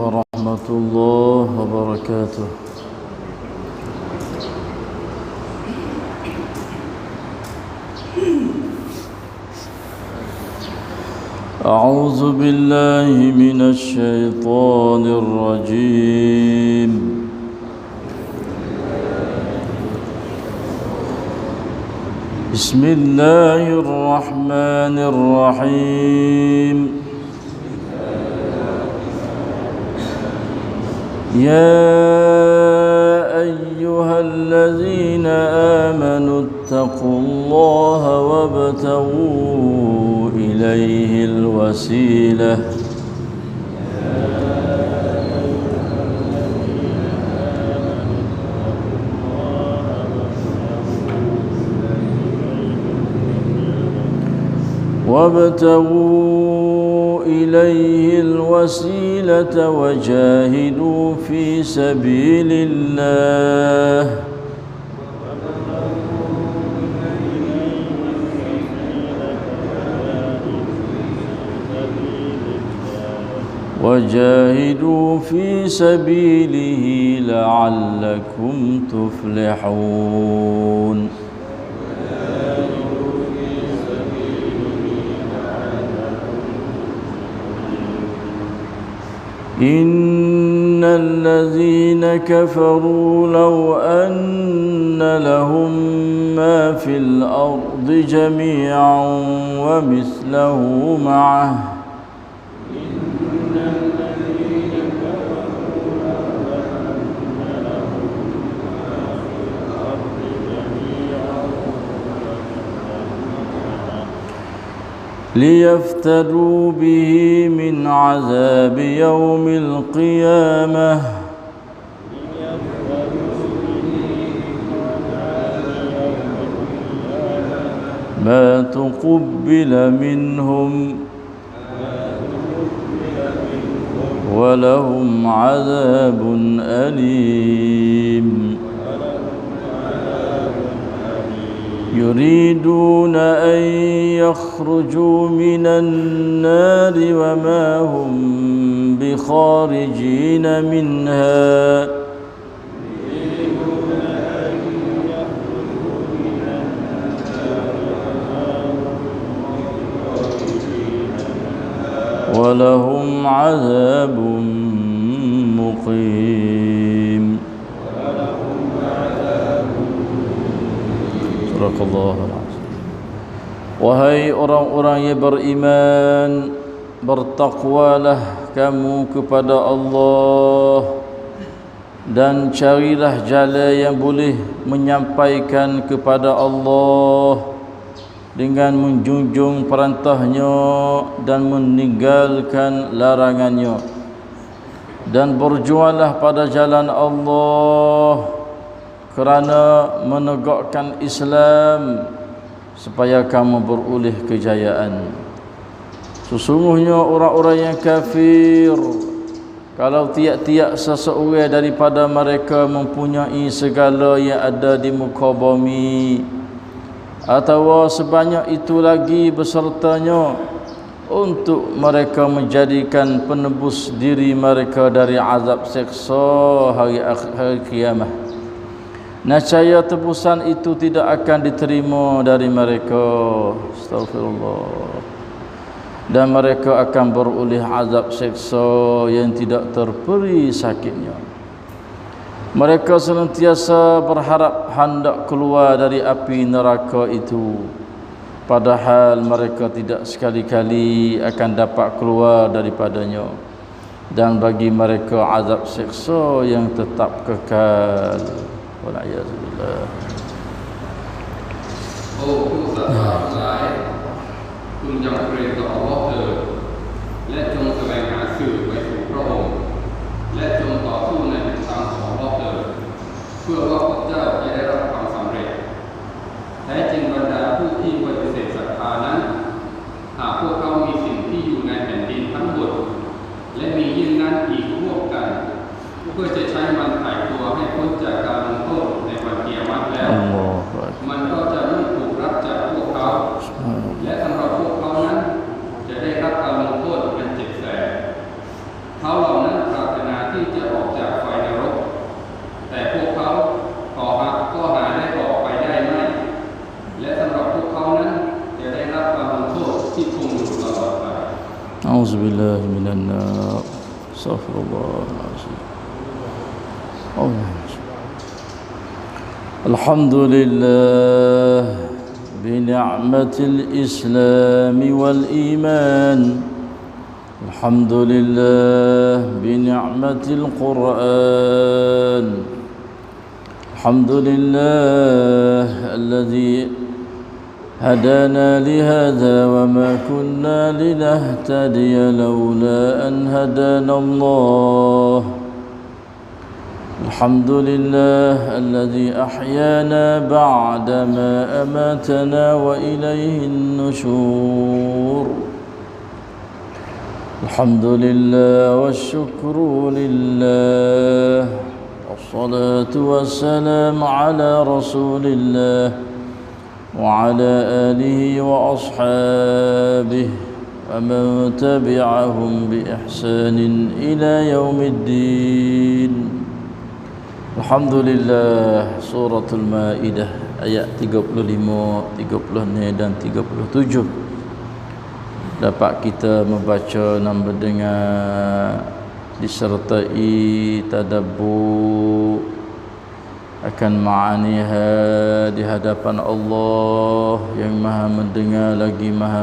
ورحمة الله وبركاته. أعوذ بالله من الشيطان الرجيم. بسم الله الرحمن الرحيم. يا أيها الذين آمنوا اتقوا الله وابتغوا إليه الوسيلة وجاهدوا في سبيل الله لعلكم تفلحون. إن الذين كفروا لو أن لهم ما في الأرض جميعا ومثله معه ليفتدوا به من عذاب يوم القيامة ما تقبل منهم ولهم عذاب أليم. يريدون أن يخرجوا من النار وما هم بخارجين منها ولهم عذاب مقيم. Wahai orang-orang yang beriman, bertakwalah kamu kepada Allah dan carilah jalan yang boleh menyampaikan kepada Allah dengan menjunjung perintahnya dan meninggalkan larangannya, dan berjuanglah pada jalan Allah kerana menegakkan Islam supaya kamu beroleh kejayaan. Sesungguhnya orang-orang yang kafir, kalau tiap-tiap seseorang daripada mereka mempunyai segala yang ada di muka bumi atau sebanyak itu lagi besertanya untuk mereka menjadikan penebus diri mereka dari azab seksa hari kiamat, nescaya tebusan itu tidak akan diterima dari mereka. Astagfirullah. Dan mereka akan beroleh azab seksa yang tidak terperi sakitnya. Mereka senantiasa berharap hendak keluar dari api neraka itu, padahal mereka tidak sekali-kali akan dapat keluar daripadanya, dan bagi mereka azab seksa yang tetap kekal. Wal'iyadzubillah. Oh, ผู้ศรัทธาทั้งหลายคุณจงเกรงต่ออัลเลาะห์เถิดและจงแสวงหาสื่อไปสู่พระองค์และจงต่อสู้ในทางของอัลเลาะห์เถิดเพื่อว่าพวกเจ้าจะได้รับความสำเร็จแท้จริงบรรดาผู้ที่ปฏิเสธศรัทธานั้นหากพวกเขามีสิ่งที่อยู่ในแผ่นดินทั้งหมดและมียิ่งนั้นอีกร่วมกันเพื่อจะใช้มันไถ่ตัวให้พ้นจากการลงโทษในวันกิยามะห์แล้วมันก็จะไม่ถูกรับจากพวกเขาและสำหรับพวกเขานั้นจะได้รับการลงโทษอันเจ็บแสบเขาเหล่านั้นปรารถ نعوذ بالله من النار استغفر الله العظيم الحمد لله بنعمة الإسلام والإيمان الحمد لله بنعمة القرآن الحمد لله الذي هدانا لهذا وما كنا لنهتدي لولا أن هدانا الله الحمد لله الذي أحيانا بعدما أماتنا وإليه النشور الحمد لله والشكر لله والصلاة والسلام على رسول الله وعلى آله وأصحابه ومن تبعهم بإحسان إلى يوم الدين. Alhamdulillah. Suratul Maidah ayat 35, 36 dan 37 dapat kita membaca dan mendengar disertai tadabbur akan ma'aniha di hadapan Allah yang maha mendengar lagi maha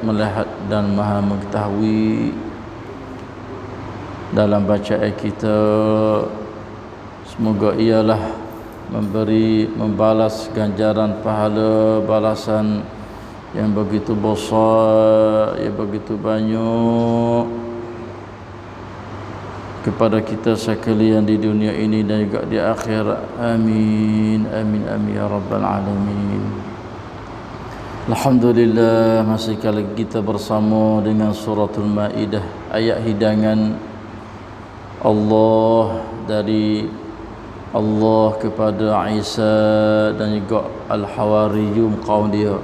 melihat dan maha mengetahui. Dalam bacaan kita, semoga ialah membalas ganjaran pahala balasan yang begitu besar, yang begitu banyak kepada kita sekalian di dunia ini dan juga di akhirat. Amin amin amin ya rabbal alamin. Alhamdulillah, masih kali kita bersama dengan suratul Maidah, ayat hidangan Allah dari Allah kepada Isa dan juga Al-Hawariyun kaum dia.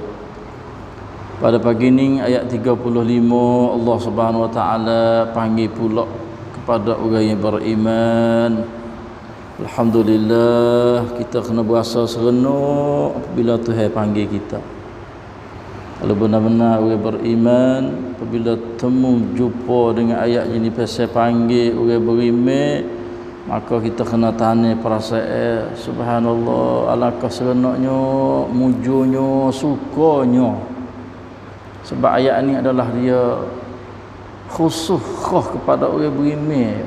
Pada pagi ini ayat 35 Allah Subhanahu wa taala panggil pula kepada orang yang beriman. Alhamdulillah, kita kena berasa seronok apabila Tuhan panggil kita. Kalau benar-benar orang beriman, apabila temu jumpa dengan ayat ini pasal panggil orang beriman, maka kita kena tanya perasaan subhanallah, alangkah seronoknya, mujurnya, sukanya. Sebab ayat ini adalah dia khusus khas kepada orang beriman.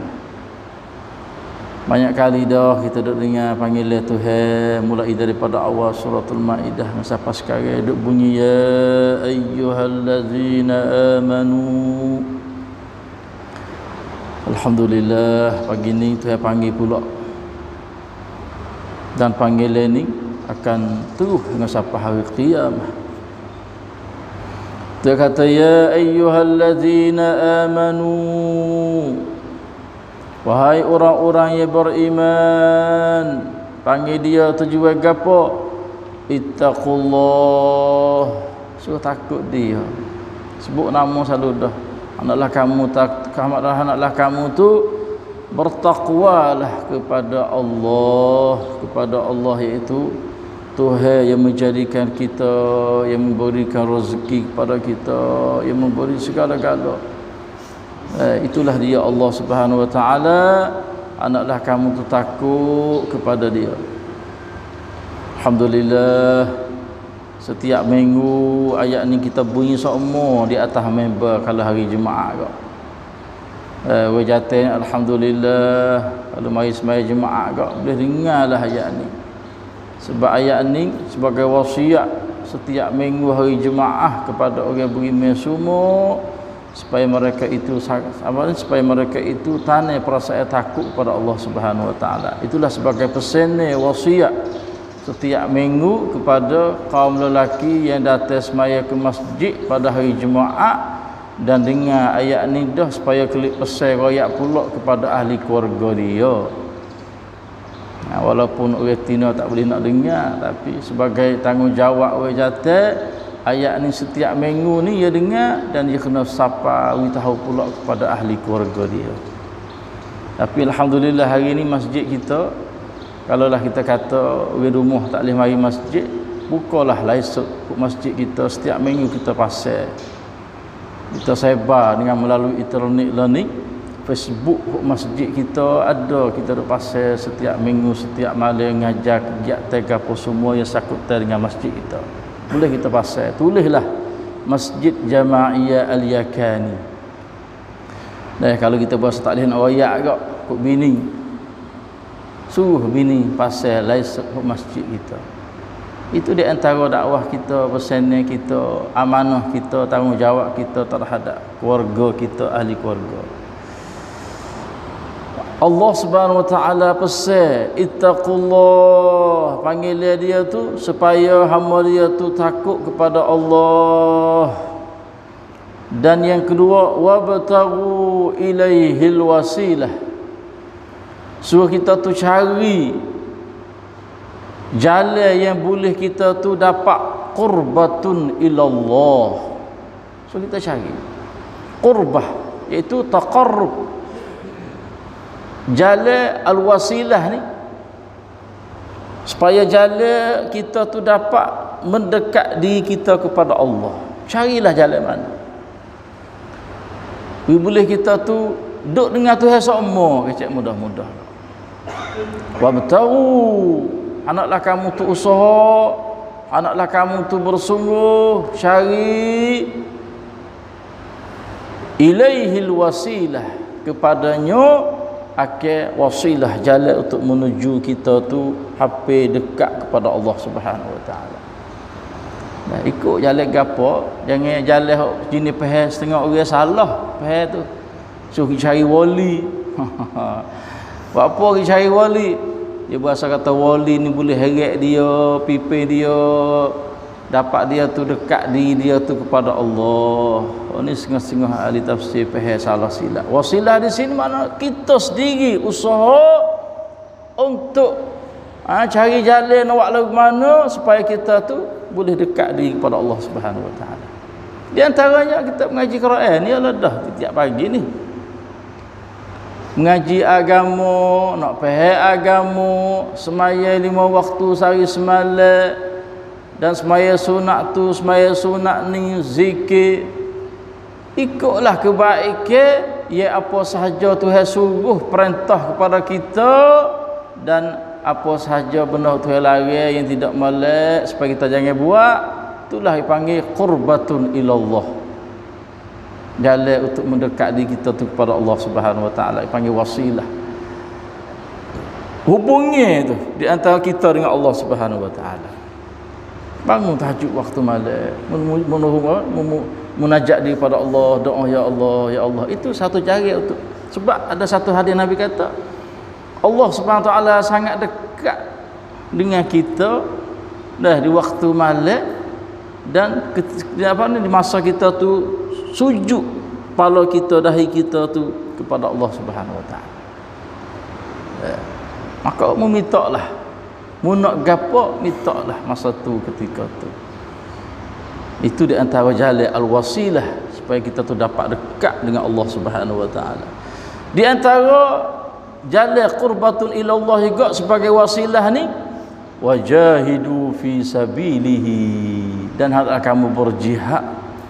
Banyak kali dah kita duk dengar panggilan Tuhan mulai daripada awal suratul Maidah sampai sekarang duk bunyi ya ayyuhallazina amanu. Alhamdulillah, pagi ni Tuhan panggil pula. Dan panggilan ni akan terus hingga sampai hari kiamat. Dia kata ya ayyuhallazina amanu, wahai orang-orang yang beriman. Panggil dia tujuan gapo? Ittaqullah, suruh takut dia. Sebut nama selalu dah. Anaklah kamu tu bertakwalah kepada Allah iaitu Tuhan yang menjadikan kita, yang memberikan rezeki kepada kita, yang memberi segala-gala. Itulah dia Allah Subhanahu wa taala. Anaklah kamu tu takut kepada dia. Alhamdulillah, setiap minggu ayat ni kita bunyi semua di atas member kalau hari Jumaat kau. Wajatin alhamdulillah, kalau mari sembahyang Jumaat kau boleh dengarlah ayat ni. Sebab ayat ni sebagai wasiat setiap minggu hari Jumaat kepada orang beriman semua, supaya mereka itu tanah perasaan takut kepada Allah Subhanahu wa taala. Itulah sebagai pesan wasiat setiap minggu kepada kaum lelaki yang datang semaya ke masjid pada hari Jumaat dan dengar ayat ni dah supaya kelip pesan royak pula kepada ahli keluarga dia. Walaupun orang Tino tak boleh nak dengar, tapi sebagai tanggungjawab orang jatuh, ayat ni setiap minggu ni dia dengar dan dia kena sapa beritahu pula kepada ahli keluarga dia. Tapi alhamdulillah hari ni masjid kita, kalaulah kita kata orang rumah tak boleh mari masjid, bukalah laisut masjid kita setiap minggu kita pasal. kita sebar dengan melalui internet learning, Facebook masjid kita ada, kita ada pasal setiap minggu, setiap malam ngajar kegiatan apa semua yang sakut dengan masjid kita. Boleh kita pasal, tulislah Masjid Jama'iyah Al-Yakani. Nah, kalau kita buat taklihan royak agak kok bini, suruh bini pasal lais masjid kita. Itu di antara dakwah kita, pesan kita, amanah kita, tanggungjawab kita terhadap keluarga kita, ahli keluarga. Allah Subhanahu wa taala pesan, ittaqullah, panggil dia tu supaya hamba dia tu takut kepada Allah. Dan yang kedua, wabtaghu ilaihil wasilah, suruh kita tu cari jalan yang boleh kita tu dapat qurbatun ilallah. So kita cari qurbah, iaitu taqarrub, jalan al-wasilah ni, supaya jalan kita tu dapat mendekat diri kita kepada Allah. Carilah jalan mana boleh kita tu duduk dengan Tuhan seumur, kecek mudah-mudah. Wabtahu, anaklah kamu tu usaha, anaklah kamu tu bersungguh cari ilaihil wasilah, kepadanya akan wasilah, jalan untuk menuju kita tu hampir dekat kepada Allah Subhanahu wa taala. Nah, ikut jalan gapo, jangan jalan jenis pahal setengah orang salah pahal tu. Suruh cari wali. Buat apa pergi cari wali? Dia berasa kata wali ni boleh heret dia, pimpin dia, dapat dia tu dekat diri dia tu kepada Allah. Ini setengah-setengah ahli tafsir pahal salah silap. Wasilah di sini makna kita sendiri usaha untuk cari jalan awak lagu mana supaya kita tu boleh dekat diri kepada Allah Subhanahu wa taala. Di antaranya kita mengaji Quran ni adalah dah setiap pagi ni. Mengaji agama, nak faham agama, semaya 5 waktu sehari semalam, dan semaya sunat tu, semaya sunat ni zikir. Ikutlah kebaikan ya apa sahaja Tuhan suruh perintah kepada kita, dan apa sahaja benda Tuhan larang yang tidak molek supaya kita jangan buat. Itulah dipanggil qurbatun ilallah, jalan untuk mendekat diri kita tu kepada Allah Subhanahu wa taala, dipanggil wasilah. Hubungnya tu di antara kita dengan Allah Subhanahu wa taala. Bangun tahajud waktu malam, munajat diri pada Allah, doa ya Allah, ya Allah. Itu satu cara untuk, sebab ada satu hadis Nabi kata Allah Subhanahu wa taala sangat dekat dengan kita dah di waktu malam, dan di masa kita tu sujud kepala kita, dahi kita tu kepada Allah Subhanahu wa taala. Maka memintalah, nak gapo mintalah masa tu, ketika tu. Itu di antara jalan al-wasilah supaya kita tu dapat dekat dengan Allah Subhanahu wa taala. Di antara jalan qurbatun ilallah juga sebagai wasilah ni, wajahidu fi sabilihi, dan hendaklah kamu berjihad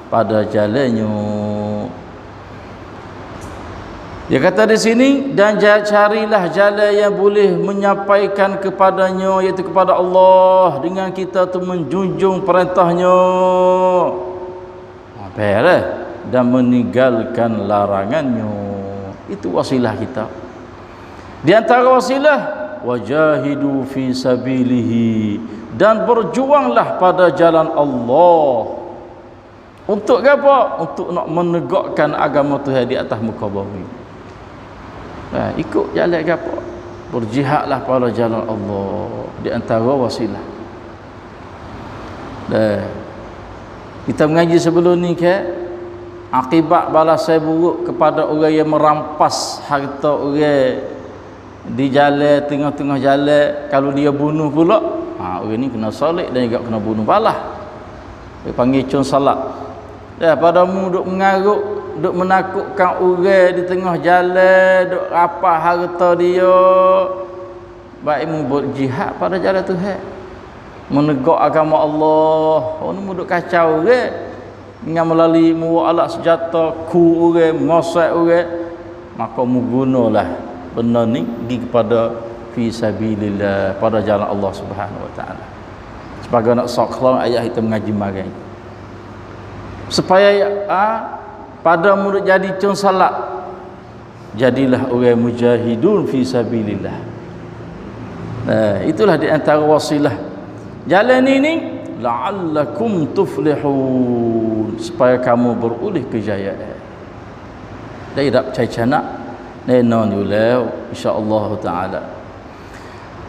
pada jalannya. Dia kata di sini, dan carilah jalan yang boleh menyampaikan kepadanya, iaitu kepada Allah, dengan kita tu menjunjung perintahnya, dan meninggalkan larangannya. Itu wasilah kita. Di antara wasilah, wajahidu fi sabilihi, dan berjuanglah pada jalan Allah. Untuk apa? Untuk nak menegakkan agama Tuhan di atas muka bumi. Ikut jalan apa? Berjihadlah pada jalan Allah, di antara wasilah. Kita mengaji sebelum ni ke, akibat balasan buruk kepada orang yang merampas harta orang di jalan, tengah-tengah jalan, kalau dia bunuh pula, orang ni kena salib dan juga kena bunuh balah. Dia panggil cun salat. Padamu duk mengaruk, duk menakutkan orang di tengah jalan, duk rapah harta dia, baik mu berjihad pada jalan Tuhan, menegak agama Allah. Orang ni duk kacau orang, dengan melalui mualah senjata, ku orang, mengosak orang, maka menggunalah benda ni pergi kepada fi sabilillah, pada jalan Allah Subhanahu wa taala. Sebagai nak saklau ayat kita mengaji marai. Supaya pada murid jadi cung salat, jadilah orang mujahidun fi sabilillah. Itulah di antara wasilah jalan ini, la'allakum tuflihun, supaya kamu beroleh kejayaan. Dia tak cai-canak nenon yulau insya-Allah taala.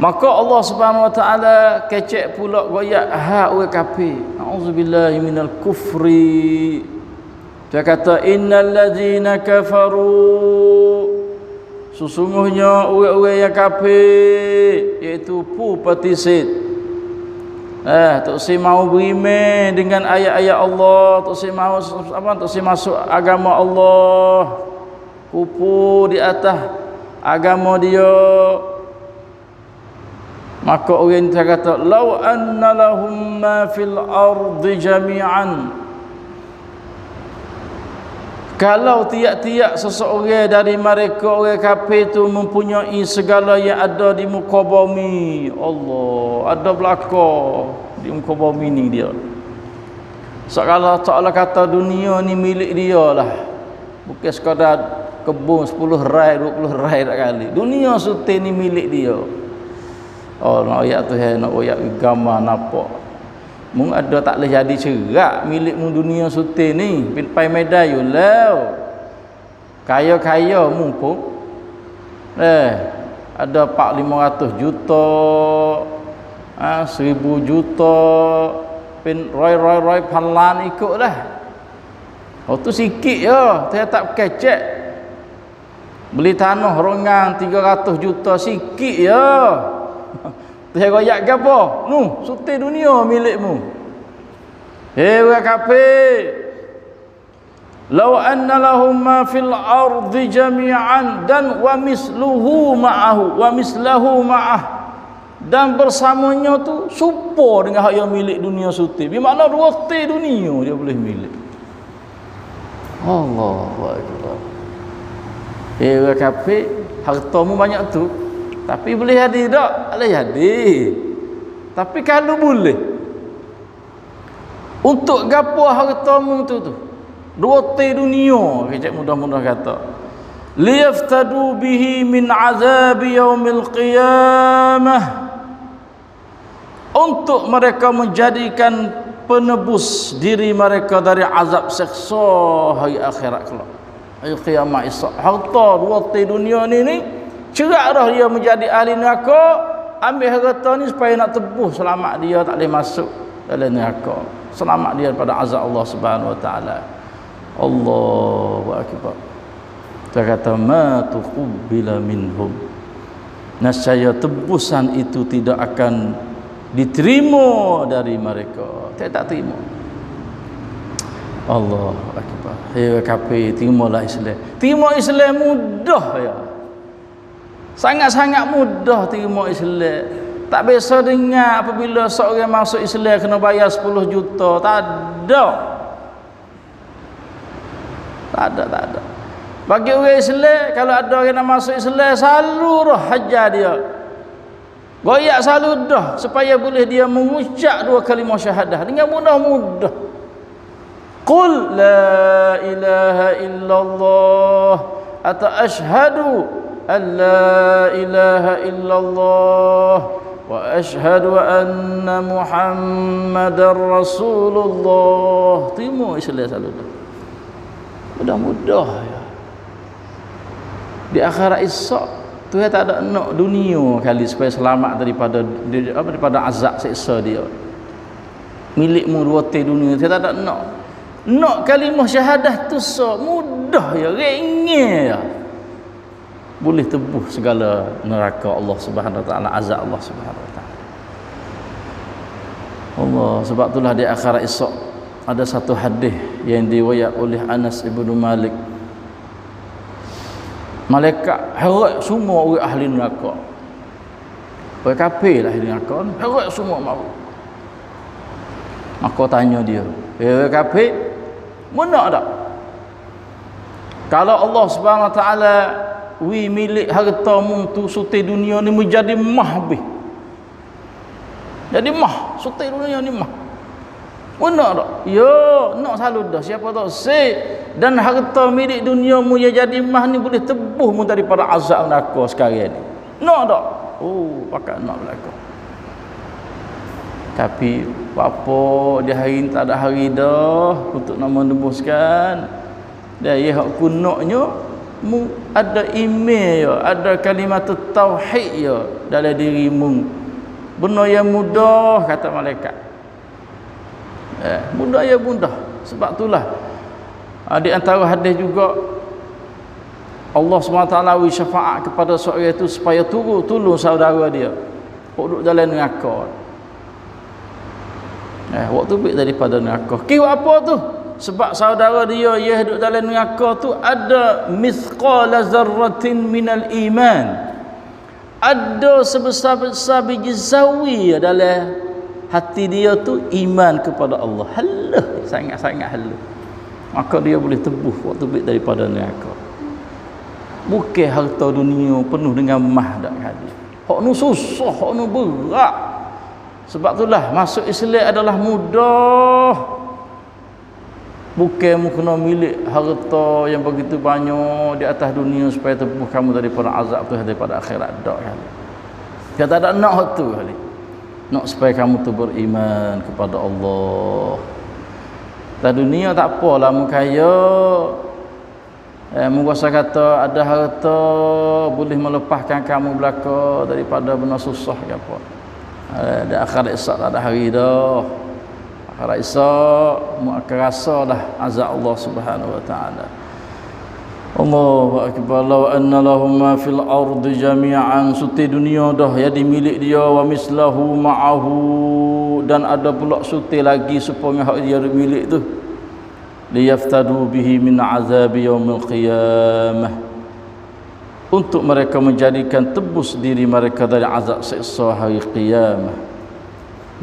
Maka Allah Subhanahu wa taala kecek pula goyak orang kafir. Auzubillahi minal kufri. Dia kata innal ladzina kafaru, sesungguhnya orang-orang yang kafir, iaitu petisit. Tak si mau beriman dengan ayat-ayat Allah, tak si mau tak si masuk agama Allah, kupu di atas agama dia. Maka orang itu kata, lau anna lahum ma fil ardi jami'an, kalau tiap-tiap seseorang dari mereka orang kafir itu mempunyai segala yang ada di muka bumi, Allah ada belakang di muka bumi ni dia. Sekala Allah kata dunia ni milik dia lah, bukan sekadar kebun 10 rai 20 rai tak kali. Dunia suti ni milik dia. Oh, nak ayat tu nak ayat gambar nampak. Mung ada tak boleh jadi cerak milik mung dunia suti ni. Pai medai yulau. Kaya-kaya mung pun. Ada 400-500 juta. 1000 juta. Pin roy palan ikutlah. Oh tu sikit je, saya tak kecek. Beli tanah rongang 300 juta sikit je. Dia royak ke apa? Nu, suti dunia milikmu. Orang kafir. Law anna lahum ma fil ardi jami'an, dan wa misluhu ma'ahu, wa mislahu ma'ah, dan bersamanya tu serupa dengan hak yang milik dunia suti. Bermakna roti dunia dia boleh milik. Allahu akbar. Orang kafir, hartamu banyak tu, tapi boleh jadi tak? Boleh jadi. Tapi kalau boleh, untuk gapo hartamu tu roti dunia, kecek mudah-mudah kata, liyaftadu bihi min azab yaumil qiyamah, untuk mereka menjadikan penebus diri mereka dari azab seksa hari akhirat kelak, hari kiamat esok. Harta roti dunia ni cerak dah dia menjadi ahli neraka. Ambil harta ni supaya nak tebus, selamat dia tak boleh masuk dalam neraka, selamat dia daripada azab Allah Subhanahu wa taala. Allahu akbar. Dia kata ma tuqbila minhum, nescaya tebusan itu tidak akan diterima dari mereka. Tak terima. Allahu akbar. Ya kafir, terimalah Islam. Terima Islam mudah ya. Sangat-sangat mudah terima Islam. Tak biasa dengar apabila seorang masuk Islam kena bayar 10 juta. Tak ada. Tak ada. Bagi orang Islam, kalau ada orang nak masuk Islam, selalu roh hajar dia. Goyak selalu dah supaya boleh dia mengucap 2 kalimah syahadah dengan mudah-mudah. Qul la ilaha illallah atau asyhadu an la ilaha illallah wa asyhadu anna muhammadar rasulullah. Terima Islam selalu dah. Mudah-mudah ya. Di akhirat esok Tuhan tak ada nak dunia kali supaya selamat daripada azab seksa dia. Milikmu roti dunia, saya tak ada nak. Nak kalimah syahadah tu so mudah ya, ringan ya. Boleh tebus segala neraka Allah Subhanahu wa taala, azab Allah Subhanahu wa taala. Allah, sebab itulah di akhirat esok ada satu hadis yang diriwayat oleh Anas ibnu Malik. Malaikat heret semua orang ahli neraka. Orang kafir lah ahli neraka, heret semua mau. Maka tanya dia, orang kafir, Benar tak? Kalau Allah Subhanahu Wa Taala wi milik hartamu tu suti dunia ni menjadi mah habis. Jadi mah, suti dunia ni mah. Benar tak? Ya, nak selalu dah. Siapa tak say dan harta milik duniamu yang jadi mah ni boleh tebuhmu daripada azab neraka sekarang ni. Nak tak? Oh, pakat nak belaka. Tapi apa dia hari ni tak ada hari dah untuk nak menembuskan. Dia ya hak kunaknya ada iman ya, ada kalimat tauhid ya dalam dirimu. Benda yang mudah kata malaikat. Mudah ya mudah. Sebab itulah di antara hadis juga Allah SWT wi syafaat kepada seorang itu supaya tolong saudara dia duduk dalam neraka. Waktu bik daripada neraka. Kira apa tu? Sebab saudara dia duduk dalam neraka tu ada mithqala zarratin minal iman. Ada sebesar-besar biji sawi dalam hati dia tu iman kepada Allah. Halah, sangat-sangat halah. Maka dia boleh tebuh waktu bik daripada neraka. Bukan harta dunia penuh dengan mah dak kali. Hak nu susah, hak nu berat. Sebab itulah masuk Islam adalah mudah. Bukan mu kena milik harta yang begitu banyak di atas dunia supaya tebuh kamu daripada azab tu daripada akhirat dak kali. Dia tak ada nak tu kali. Nak supaya kamu tu beriman kepada Allah. Di dunia tak apalah mu kaya. Mu rasa kata ada harta boleh melepaskan kamu belaka daripada benda susah ke apa. Di akhirat esok tak ada hari dah. Akhirat esok mu akan rasalah azab Allah Subhanahu Wa Taala. Allahu akbar. Law anna lahum ma fil ardi jami'an, suti dunia dah jadi milik dia, wa mislahu ma'ahu, dan ada pula suti lagi supaya hak dia milik tu, liyaftadu bihi min azabi yaumil qiyamah, untuk mereka menjadikan tebus diri mereka dari azab siksa hari qiyamah.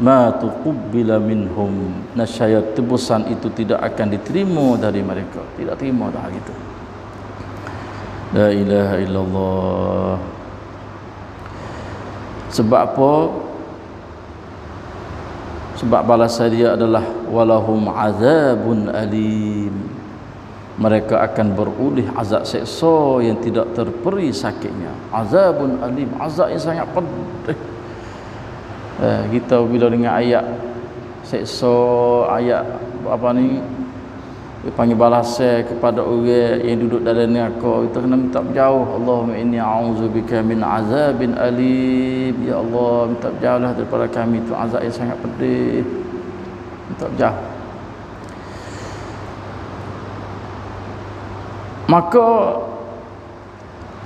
Ma tuqbila minhum, nasya tebusan itu tidak akan diterima dari mereka, tidak terima dah gitu. La ilaha illallah. Sebab apa? Sebab balasan dia adalah walahum azabun alim. Mereka akan berulih azab seksa yang tidak terperi sakitnya. Azabun alim, azab yang sangat pedih. Kita bila dengar ayat seksa, ayat apa ni, dia panggil balasan kepada orang yang duduk dalam neraka, kita kena minta berjauh. Allahumma inni a'udzubika min azabin alim. Ya Allah, minta berjauhlah daripada kami tu azab yang sangat pedih. Minta berjauh. Maka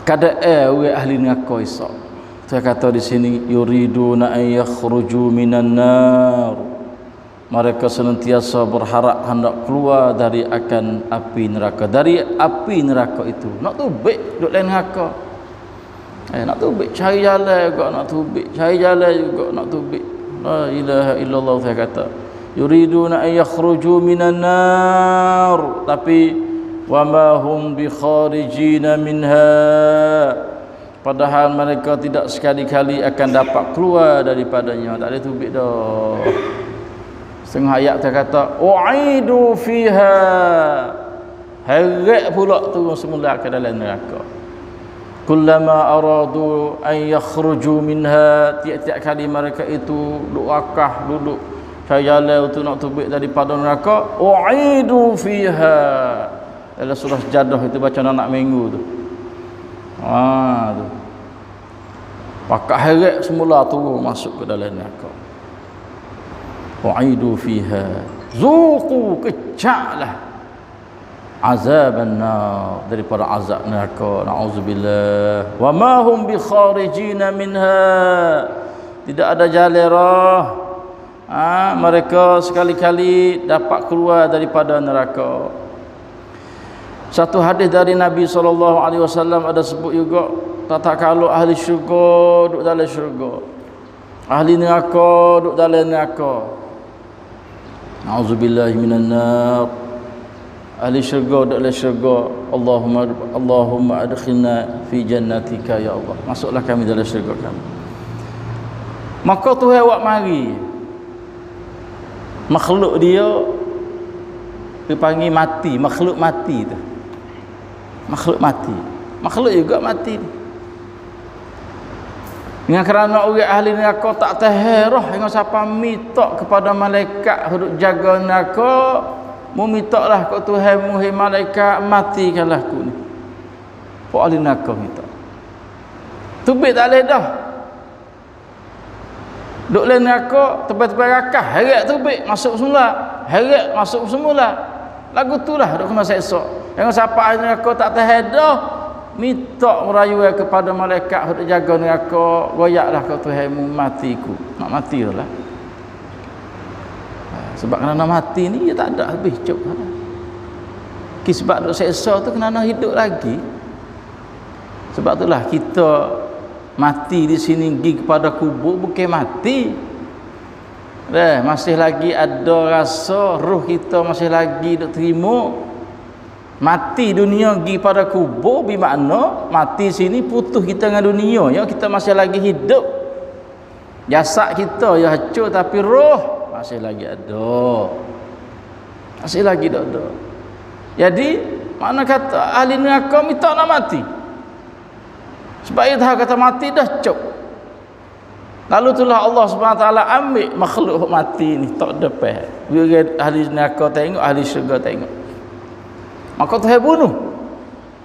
keadaan orang ahli neraka esok, saya kata di sini, yuriduna an yakhruju minan nar, mereka senantiasa berharap hendak keluar dari akan api neraka, dari api neraka itu. Nak tubik duduk dalam neraka, nak tubik, cari jalan juga nak tubik, cari jalan juga nak tubik. La ilaha illallah. Saya kata yuriduna an yakhruju minan nar, tapi wa ma hum bi kharijina minha, padahal mereka tidak sekali-kali akan dapat keluar daripadanya. Tak ada tubik dah. Setengah ayat dia kata u'idu fiha, heret pula tu semula ke dalam neraka. Kullama aradu an yakhruju minha, tiap-tiap kali mereka itu duduk rakah, duduk cari jalan untuk nak tubik daripada neraka, u'idu fiha. Dalam surah Jadah itu baca anak minggu tu. Tu. Pakat heret semula turun masuk ke dalam neraka. Wa'idu fiha zuqu, kecaklah azaban nar, daripada azab neraka. Na'udzubillah. Wa ma hum bi kharijina minha, tidak ada jalan mereka sekali-kali dapat keluar daripada neraka. Satu hadis dari Nabi SAW ada sebut juga, tak kalau ahli syurga duduk dalam syurga, ahli neraka duduk dalam neraka. Na'udzubillahi minan nar. ahli syurga duduk dalam syurga. Allahumma adkhilna fi jannatika ya Allah, masuklah kami dalam syurga kami. Maka Tuhan awak mari makhluk dia dipanggil mati, makhluk mati tu. Makhluk mati. Makhluk juga mati. Dengan kerana orang ahli neraka tak tahan dengan siapa minta kepada malaikat untuk jaga neraka, mu mintalah kat Tuhan mu, hai malaikat matikanlah aku ni. Pak ahli neraka minta. Tubik tak boleh dah. Duk dalam neraka tepi-tepi rakah, heret tubik masuk semula, heret masuk semula. Lagu itulah duk kena seksa. Jangan siapa ahli neraka tak tahan dah, minta merayu kepada malaikat untuk jaga neraka, goyaklah kau Tuhanmu matiku. Nak mati lah. Sebab kerana mati ni dia tak ada habis cuk. Sebab duk seksa tu kerana hidup lagi. Sebab itulah kita mati di sini pergi kepada kubur bukan mati. Masih lagi ada rasa roh kita masih lagi duk terima. Mati dunia pergi pada kubur bermakna mati sini putus kita dengan dunia ya, kita masih lagi hidup. Jasad kita ya hancur tapi roh masih lagi ada. Masih lagi ada. Jadi mana kata ahli neraka minta nak mati. Sebab dia tahu kata mati dah cuk. Lalu itulah Allah SWT ambil makhluk mati ni tak depan. Bila ahli neraka tengok, ahli syurga tengok, maka Tuhan bunuh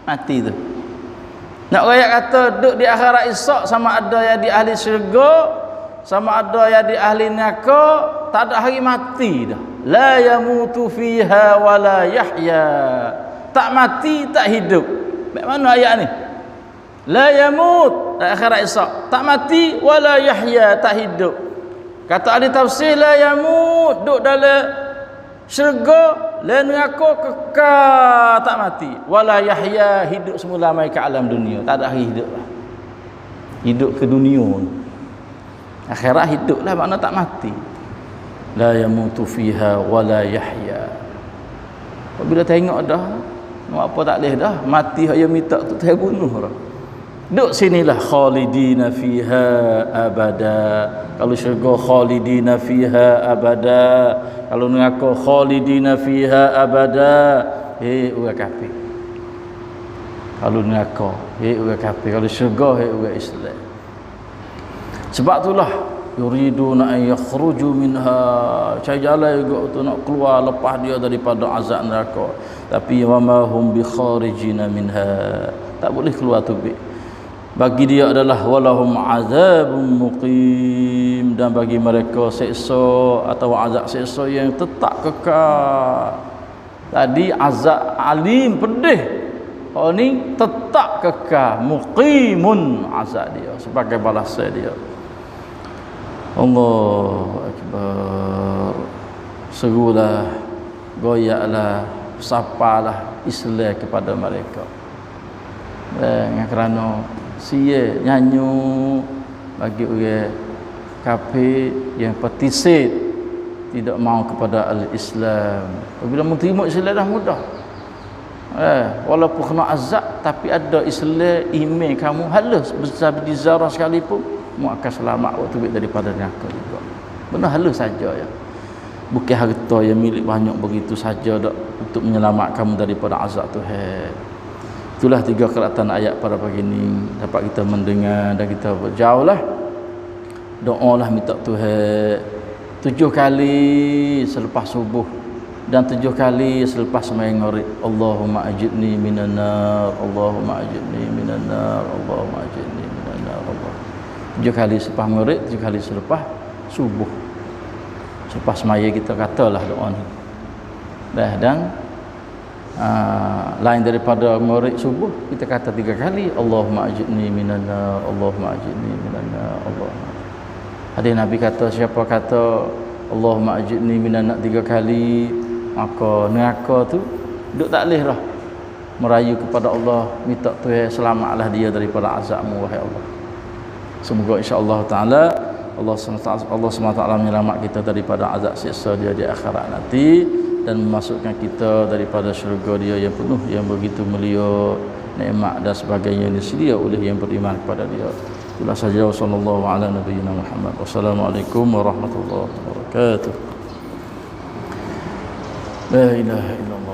mati tu. Nak rakyat kata duduk di akhirat esok sama ada yang di ahli syurga, sama ada yang di ahli neraka, tak ada hari mati dah. La yamutu fiha wa la yahya. Tak mati tak hidup. Bagaimana ayat ni? La yamut akhirat esok, tak mati wala yahya, tak hidup. Kata ahli tafsir la yamut duduk dalam syurga, la neraka kekal tak mati, wala yahya hidup semula mai ke alam dunia, tak ada hari hidup lah. Hidup ke dunia. Akhirat hidup lah makna tak mati. La yamutu fiha wala yahya. Bila tengok dah apa tak boleh dah, mati hak yang minta tu Tuhan bunuh orang. Duk sinilah khalidina fiha abada. Kalau syurga khalidina fiha abada, kalau neraka khalidina fiha abada. Orang kafir. Kalau neraka orang kafir, kalau syurga orang Islam. Sebab itulah yuriduna an yakhruju minha, cari jalan juga untuk nak keluar lepas dia daripada azab neraka, tapi wama hum bi kharijina minha, tak boleh keluar tubik. Bagi dia adalah walahum azabun muqim, dan bagi mereka seksa atau azab seksa yang tetap kekal. Tadi azab alim pedih, oh ni tetap kekal, muqimun azab dia sebagai balasan dia. Allahu akbar. Serulah, goyaklah, sapalah Islam kepada mereka. Dengan kerana sia nyanyi bagi orang kafir yang partisip tidak mau kepada al-Islam. Bila menerima Islam dah mudah. Walaupun kena azab tapi ada Islam, iman kamu halus besar bizarah sekalipun, mu akan selamat waktu daripada neraka juga. Benar halus saja ya. Bukan harta yang milik banyak begitu saja dak untuk menyelamatkan kamu daripada azab Tuhan. Itulah 3 keratan ayat pada pagi ini dapat kita mendengar dan kita berjauhlah. Doalah minta Tuhan 7 kali selepas subuh dan 7 kali selepas sembahyang maghrib. Allahumma ajirni minan nar, Allahumma ajirni minan nar, Allahumma ajirni minan nar. 7 kali selepas maghrib, 7 kali selepas subuh. Selepas sembahyang kita katalah doa ni. Dan lain daripada maghrib subuh kita kata 3 kali Allahumma ajirni minan nar, Allahumma ajirni minan nar, Allahumma. Hadis Nabi kata siapa kata Allahumma ajirni minan nar 3 kali, maka neraka tu duk tak leh dah merayu kepada Allah, minta Tuhan selamatlah dia daripada azabmu wahai Allah. Semoga insya-Allah taala Allah SWT menyelamat kita daripada azab siksa dia di akhirat nanti. dan memasukkan kita daripada syurga dia yang penuh, yang begitu mulia, nikmat dan sebagainya yang disedia oleh yang beriman kepada dia. Itulah saja. Sallallahu ala nabiyyina Muhammad. Wassalamualaikum warahmatullahi wabarakatuh. La ilaha illallah.